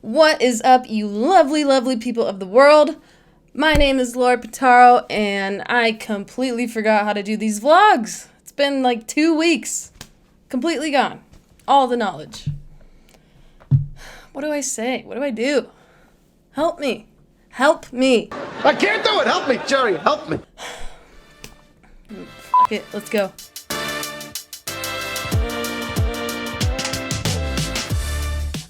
What is up, you lovely, lovely people of the world? My name is Laura Pitaro, and I completely forgot how to do these vlogs. It's been like 2 weeks. Completely gone. All the knowledge. What do I say? What do I do? Help me. Help me. I can't do it. Help me, Jerry. Help me. Fuck it. Let's go.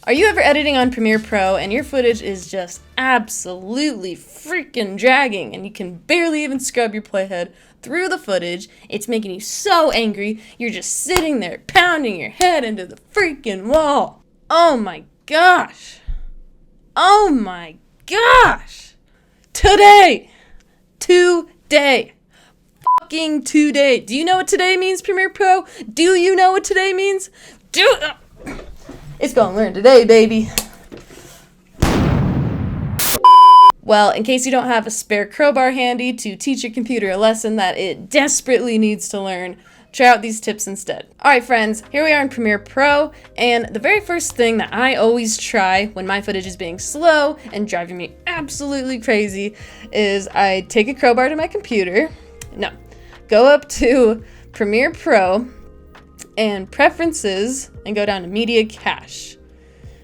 Are you ever editing on Premiere Pro and your footage is just absolutely freaking dragging and you can barely even scrub your playhead through the footage? It's making you so angry, you're just sitting there pounding your head into the freaking wall. Oh my gosh. Oh my gosh. Today. Fucking today. Do you know what today means, Premiere Pro? Do you know what today means? It's gonna learn today, baby. Well, in case you don't have a spare crowbar handy to teach your computer a lesson that it desperately needs to learn, try out these tips instead. Alright friends, here we are in Premiere Pro, and the very first thing that I always try when my footage is being slow and driving me absolutely crazy is I take a crowbar to my computer, go up to Premiere Pro, and Preferences, and go down to Media Cache.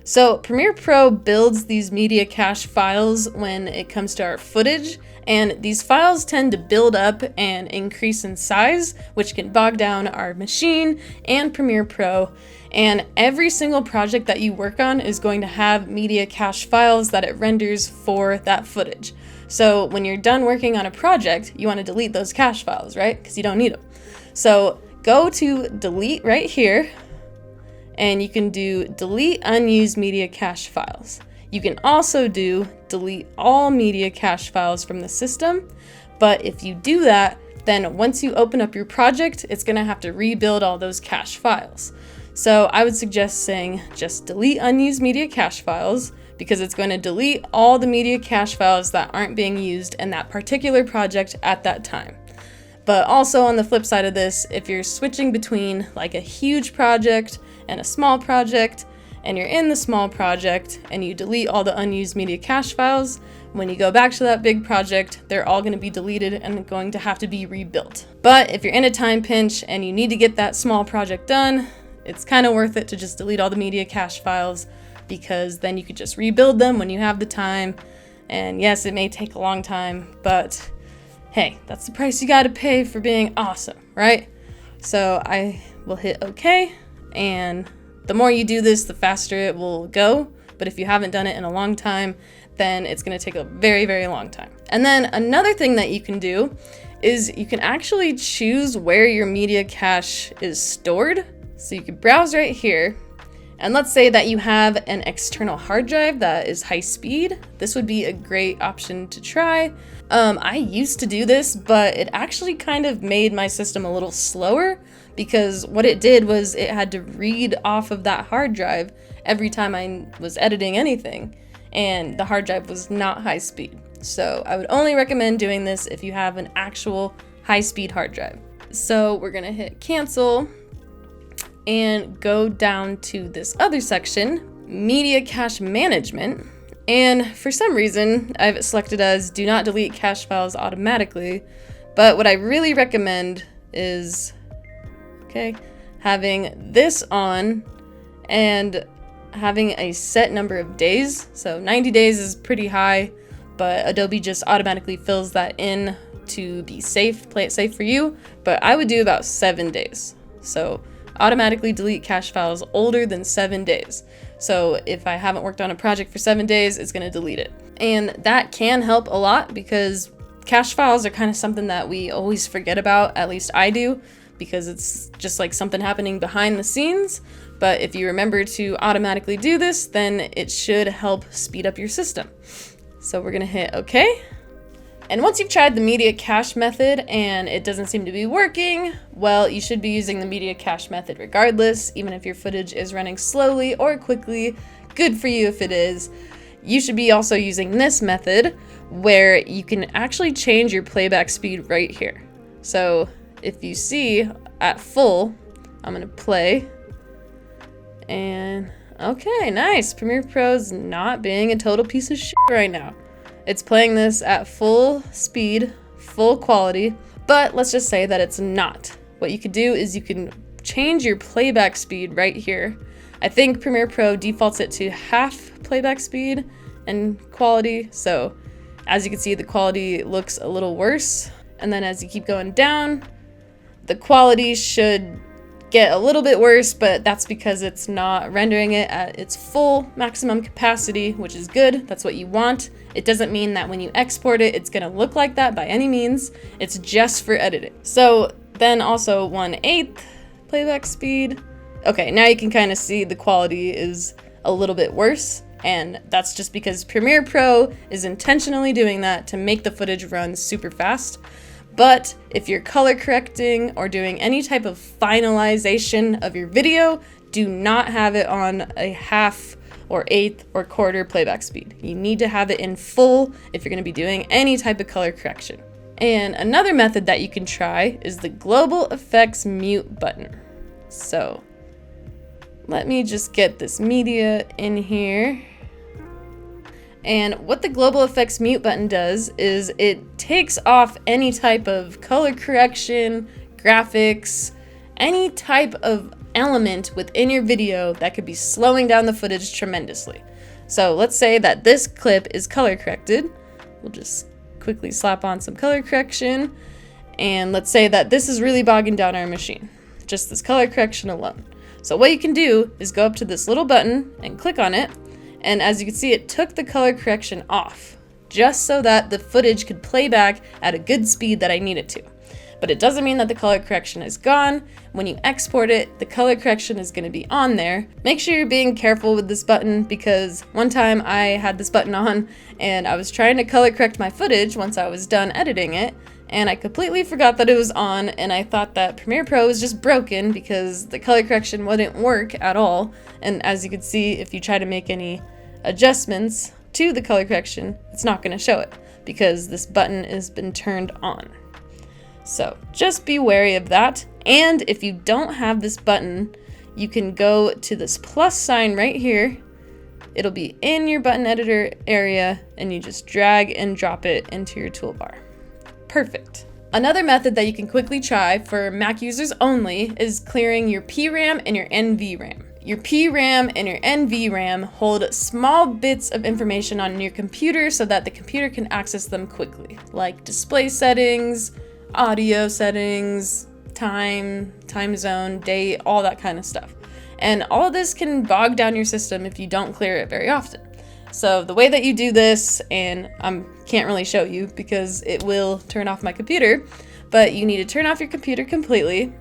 So Premiere Pro builds these media cache files when it comes to our footage, and these files tend to build up and increase in size, which can bog down our machine and Premiere Pro, and every single project that you work on is going to have media cache files that it renders for that footage. So when you're done working on a project, you want to delete those cache files, right? Because you don't need them. So go to delete right here, and you can do delete unused media cache files. You can also do delete all media cache files from the system, but if you do that, then once you open up your project, it's gonna have to rebuild all those cache files. So I would suggest saying just delete unused media cache files, because it's going to delete all the media cache files that aren't being used in that particular project at that time. But also on the flip side of this, if you're switching between like a huge project and a small project, and you're in the small project and you delete all the unused media cache files, when you go back to that big project, they're all going to be deleted and going to have to be rebuilt. But if you're in a time pinch and you need to get that small project done, it's kind of worth it to just delete all the media cache files, because then you could just rebuild them when you have the time. And yes, it may take a long time, but hey, that's the price you gotta pay for being awesome, right? So I will hit OK, and the more you do this, the faster it will go. But if you haven't done it in a long time, then it's gonna take a very, very long time. And then another thing that you can do is you can actually choose where your media cache is stored. So you can browse right here, and let's say that you have an external hard drive that is high speed. This would be a great option to try. I used to do this, but it actually kind of made my system a little slower, because what it did was it had to read off of that hard drive every time I was editing anything, and the hard drive was not high speed. So I would only recommend doing this if you have an actual high speed hard drive. So we're gonna hit cancel and go down to this other section, Media Cache Management. And for some reason, I have it selected as do not delete cache files automatically. But what I really recommend is, having this on and having a set number of days. So 90 days is pretty high, but Adobe just automatically fills that in to be safe, play it safe for you. But I would do about 7 days. So automatically delete cache files older than 7 days. So if I haven't worked on a project for 7 days, it's going to delete it. And that can help a lot, because cache files are kind of something that we always forget about, at least I do, because it's just like something happening behind the scenes. But if you remember to automatically do this, then it should help speed up your system. So we're going to hit OK. And once you've tried the media cache method and it doesn't seem to be working, well, you should be using the media cache method regardless, even if your footage is running slowly or quickly. Good for you if it is. You should be also using this method, where you can actually change your playback speed right here. So if you see at full, I'm gonna play, and Okay, nice. Premiere Pro's not being a total piece of shit right now. It's playing this at full speed, full quality, but let's just say that it's not. What you could do is you can change your playback speed right here. I think Premiere Pro defaults it to half playback speed and quality, so as you can see, the quality looks a little worse. And then as you keep going down, the quality should get a little bit worse, but that's because it's not rendering it at its full maximum capacity, which is good. That's what you want. It doesn't mean that when you export it, it's gonna look like that by any means. It's just for editing. So then also 1/8 playback speed. Okay, now you can kind of see the quality is a little bit worse. And that's just because Premiere Pro is intentionally doing that to make the footage run super fast. But if you're color correcting or doing any type of finalization of your video, do not have it on a half or eighth or quarter playback speed. You need to have it in full if you're going to be doing any type of color correction. And another method that you can try is the global effects mute button. So let me just get this media in here. And what the global effects mute button does is it takes off any type of color correction, graphics, any type of element within your video that could be slowing down the footage tremendously. So let's say that this clip is color corrected. We'll just quickly slap on some color correction. And let's say that this is really bogging down our machine, just this color correction alone. So what you can do is go up to this little button and click on it. And as you can see, it took the color correction off, just so that the footage could play back at a good speed that I need it to. But it doesn't mean that the color correction is gone. When you export it, the color correction is going to be on there. Make sure you're being careful with this button, because one time I had this button on and I was trying to color correct my footage once I was done editing it, and I completely forgot that it was on, and I thought that Premiere Pro was just broken because the color correction wouldn't work at all. And as you can see, if you try to make any adjustments to the color correction, it's not going to show it because this button has been turned on. So just be wary of that. And if you don't have this button, you can go to this plus sign right here. It'll be in your button editor area, and you just drag and drop it into your toolbar. Perfect. Another method that you can quickly try for Mac users only is clearing your PRAM and your NVRAM. Your PRAM and your NVRAM hold small bits of information on your computer so that the computer can access them quickly, like display settings, audio settings, time zone, date, all that kind of stuff. And all of this can bog down your system if you don't clear it very often. So the way that you do this, and I can't really show you because it will turn off my computer, but you need to turn off your computer completely,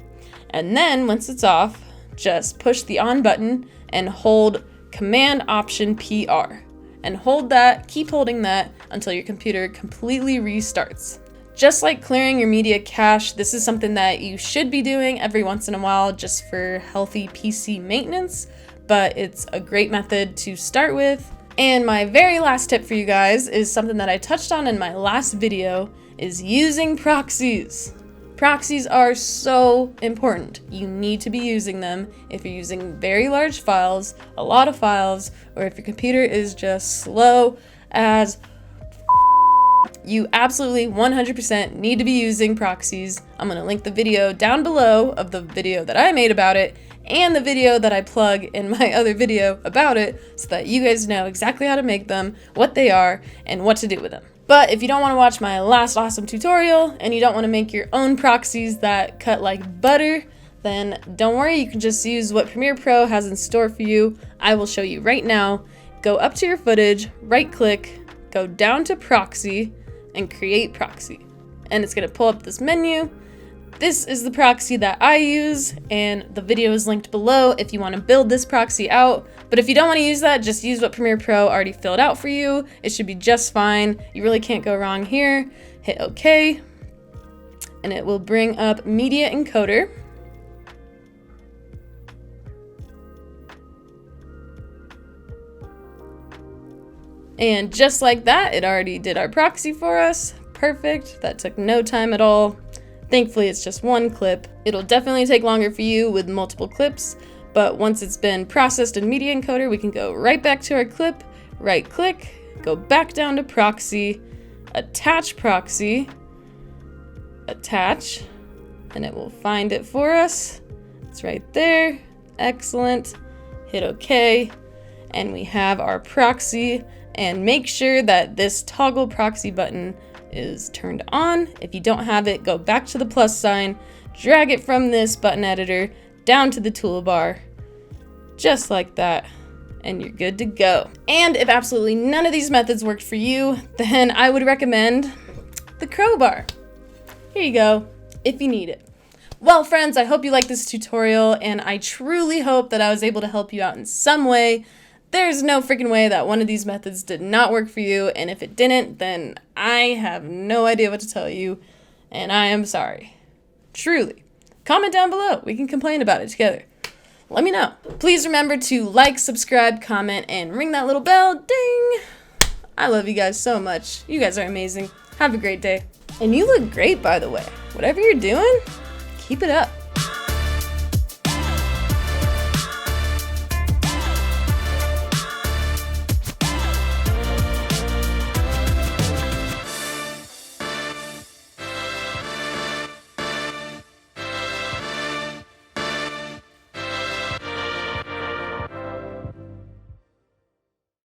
and then once it's off, just push the on button and hold Command Option PR. And hold that, keep holding that until your computer completely restarts. Just like clearing your media cache, this is something that you should be doing every once in a while just for healthy PC maintenance, but it's a great method to start with. And my very last tip for you guys is something that I touched on in my last video, is using proxies. Proxies are so important. You need to be using them if you're using very large files, a lot of files, or if your computer is just slow as you absolutely 100% need to be using proxies. I'm going to link the video down below of the video that I made about it and the video that I plug in my other video about it so that you guys know exactly how to make them, what they are, and what to do with them. But if you don't want to watch my last awesome tutorial and you don't want to make your own proxies that cut like butter, then don't worry, you can just use what Premiere Pro has in store for you. I will show you right now. Go up to your footage, right click, go down to Proxy, and create proxy. And it's going to pull up this menu. This is the proxy that I use, and the video is linked below if you want to build this proxy out. But if you don't want to use that, just use what Premiere Pro already filled out for you. It should be just fine. You really can't go wrong here. Hit OK, and it will bring up Media Encoder. And just like that, it already did our proxy for us. Perfect. That took no time at all. Thankfully, it's just one clip. It'll definitely take longer for you with multiple clips, But once it's been processed in Media Encoder, we can go right back to our clip, right click, go back down to Proxy, attach Proxy, attach, and it will find it for us. It's right there. Excellent. Hit OK, and we have our proxy. And make sure that this toggle proxy button is turned on. If you don't have it, go back to the plus sign, drag it from this button editor down to the toolbar, just like that, and you're good to go. And if absolutely none of these methods worked for you, then I would recommend the crowbar. Here you go, if you need it. Well, friends, I hope you liked this tutorial, and I truly hope that I was able to help you out in some way. There's no freaking way that one of these methods did not work for you, and if it didn't, then I have no idea what to tell you, and I am sorry. Truly. Comment down below. We can complain about it together. Let me know. Please remember to like, subscribe, comment, and ring that little bell. Ding! I love you guys so much. You guys are amazing. Have a great day. And you look great, by the way. Whatever you're doing, keep it up.